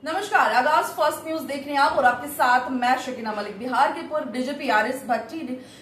नमस्कार, आगाज first news देख रहे हैं आप और आपके साथ मैं शकीना मलिक। बिहार के पूर्व डीजीपी आरएस भट्टी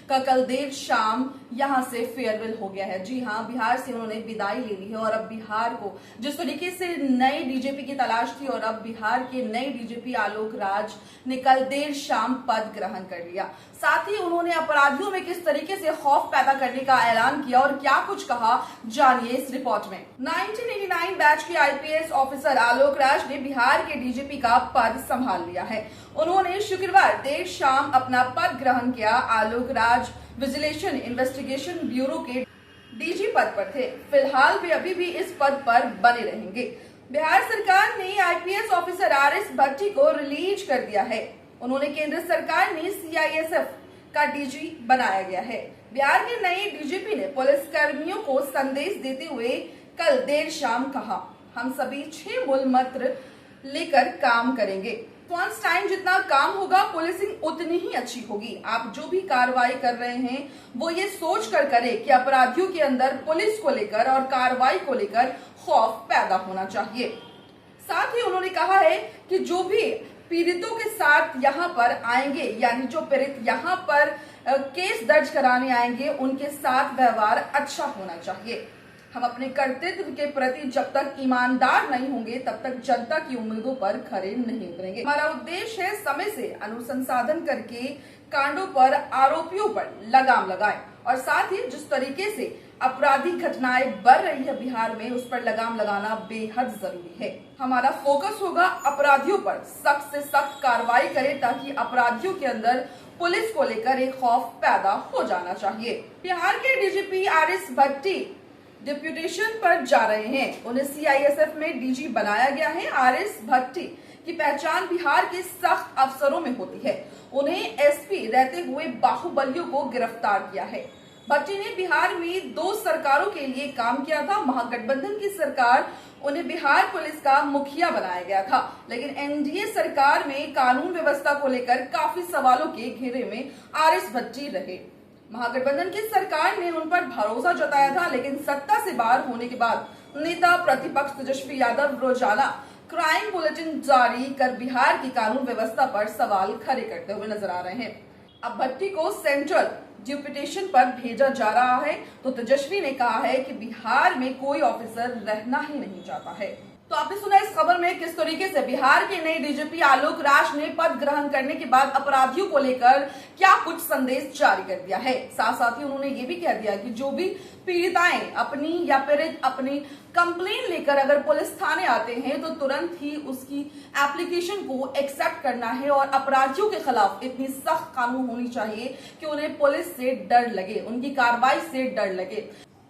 का कल देर शाम यहां से फेयरवेल हो गया है। जी हां, बिहार से उन्होंने विदाई ले ली है और अब बिहार को जिस तरीके से नए डीजीपी की तलाश थी और अब बिहार के नए डीजीपी आलोक राज ने कल देर शाम पद ग्रहण कर लिया। साथ ही उन्होंने अपराधियों में किस तरीके से खौफ पैदा करने का ऐलान किया और क्या कुछ कहा, जानिए इस रिपोर्ट में। 1989 बैच के आईपीएस ऑफिसर आलोक राज ने बिहार के डीजीपी का पद संभाल लिया है। उन्होंने शुक्रवार देर शाम अपना पद ग्रहण किया। आलोक राज विजिलेशन इन्वेस्टिगेशन ब्यूरो के डीजी पद पर थे। फिलहाल वे अभी भी इस पद पर बने रहेंगे। बिहार सरकार ने आईपीएस ऑफिसर आरएस भट्टी को रिलीज कर दिया है। उन्होंने केंद्र सरकार ने सीआईएसएफ का डीजी बनाया गया है। बिहार के नए डीजीपी ने पुलिस कर्मियों को संदेश देते हुए कल देर शाम कहा, हम सभी 6 मूल मंत्र लेकर काम करेंगे। रिस्पॉन्स टाइम जितना काम होगा, पुलिसिंग उतनी ही अच्छी होगी। आप जो भी कार्रवाई कर रहे हैं वो ये सोच कर करें कि अपराधियों के अंदर पुलिस को लेकर और कार्रवाई को लेकर खौफ पैदा होना चाहिए। साथ ही उन्होंने कहा है कि जो भी पीड़ितों के साथ यहाँ पर आएंगे, यानी जो पीड़ित यहाँ पर केस दर्ज कराने आएंगे, उनके साथ व्यवहार अच्छा होना चाहिए। हम अपने कर्तव्य के प्रति जब तक ईमानदार नहीं होंगे तब तक जनता की उम्मीदों पर खरे नहीं उतरेंगे। हमारा उद्देश्य है समय से अनुसंधान करके कांडों पर आरोपियों पर लगाम लगाएं और साथ ही जिस तरीके से आपराधिक घटनाएं बढ़ रही है बिहार में, उस पर लगाम लगाना बेहद जरूरी है। हमारा फोकस होगा अपराधियों पर सख्त से सख्त कार्रवाई करें ताकि अपराधियों के अंदर पुलिस को लेकर एक खौफ पैदा हो जाना चाहिए। बिहार के डीजीपी आरएस भट्टी डिप्यूटेशन पर जा रहे हैं। उन्हें सीआईएसएफ में डीजी बनाया गया है। आरएस भट्टी की पहचान बिहार के सख्त अफसरों में होती है। उन्हें एसपी रहते हुए बाहुबलियों को गिरफ्तार किया है। भट्टी ने बिहार में 2 सरकारों के लिए काम किया था। महागठबंधन की सरकार उन्हें बिहार पुलिस का मुखिया बनाया गया था, लेकिन एनडीए सरकार में कानून व्यवस्था को लेकर काफी सवालों के घेरे में आरएस भट्टी रहे। महागठबंधन की सरकार ने उन पर भरोसा जताया था, लेकिन सत्ता से बाहर होने के बाद नेता प्रतिपक्ष तेजस्वी यादव रोजाना क्राइम बुलेटिन जारी कर बिहार की कानून व्यवस्था पर सवाल खड़े करते हुए नजर आ रहे हैं। अब भट्टी को सेंट्रल डिप्यूटेशन पर भेजा जा रहा है तो तेजस्वी ने कहा है कि बिहार में कोई ऑफिसर रहना ही नहीं चाहता है। तो आपने सुना इस खबर में किस तरीके से बिहार के नए डीजीपी आलोक राज ने पद ग्रहण करने के बाद अपराधियों को लेकर क्या कुछ संदेश जारी कर दिया है। साथ साथ ही उन्होंने ये भी कह दिया कि जो भी पीड़िताएं अपनी या पीड़ित अपनी कंप्लेन लेकर अगर पुलिस थाने आते हैं तो तुरंत ही उसकी एप्लीकेशन को एक्सेप्ट करना है और अपराधियों के खिलाफ इतनी सख्त कानून होनी चाहिए कि उन्हें पुलिस से डर लगे, उनकी कार्रवाई से डर लगे।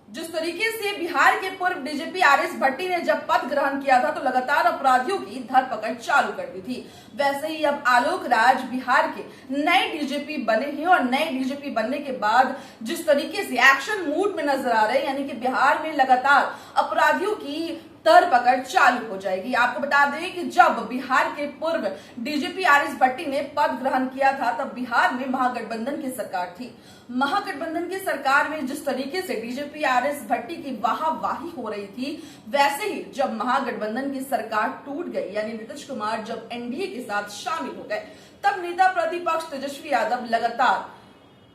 जिस तरीके से बिहार के पूर्व डीजीपी आरएस भट्टी ने जब पद ग्रहण किया था तो लगातार अपराधियों की धरपकड़ चालू कर दी थी, वैसे ही अब आलोक राज बिहार के नए डीजीपी बने हैं और नए डीजीपी बनने के बाद जिस तरीके से एक्शन मूड में नजर आ रहे हैं, यानी कि बिहार में लगातार अपराधियों की धरपकड़ चालू हो जाएगी। आपको बता दें कि जब बिहार के पूर्व डीजीपी आरएस भट्टी ने पद ग्रहण किया था तब बिहार में महागठबंधन की सरकार थी। महागठबंधन की सरकार में जिस तरीके से डीजीपी आरएस भट्टी की वाहवाही हो रही थी, वैसे ही जब महागठबंधन की सरकार टूट गई, यानी नीतीश कुमार जब एनडीए के साथ शामिल हो गए, तब नेता प्रतिपक्ष तेजस्वी यादव लगातार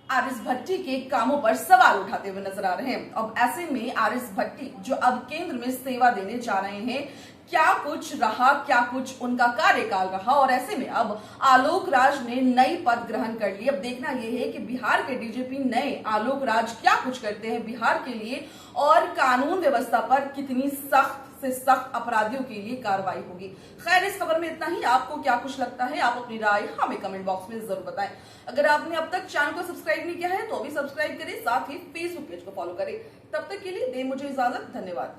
आरएस भट्टी के कामों पर सवाल उठाते हुए नजर आ रहे हैं। अब ऐसे में आरएस भट्टी जो अब केंद्र में सेवा देने जा रहे हैं, क्या कुछ रहा, क्या कुछ उनका कार्यकाल रहा और ऐसे में अब आलोक राज ने नई पद ग्रहण कर ली। अब देखना यह है कि बिहार के डीजीपी नए आलोक राज क्या कुछ करते हैं बिहार के लिए और कानून व्यवस्था पर कितनी सख्त से सख्त अपराधियों के लिए कार्रवाई होगी। खैर, इस खबर में इतना ही। आपको क्या कुछ लगता है, आप अपनी राय हमें कमेंट बॉक्स में जरूर बताएं। अगर आपने अब तक चैनल को सब्सक्राइब नहीं किया है तो अभी सब्सक्राइब करें, साथ ही फेसबुक पेज को फॉलो करें। तब तक के लिए दें मुझे इजाजत। धन्यवाद।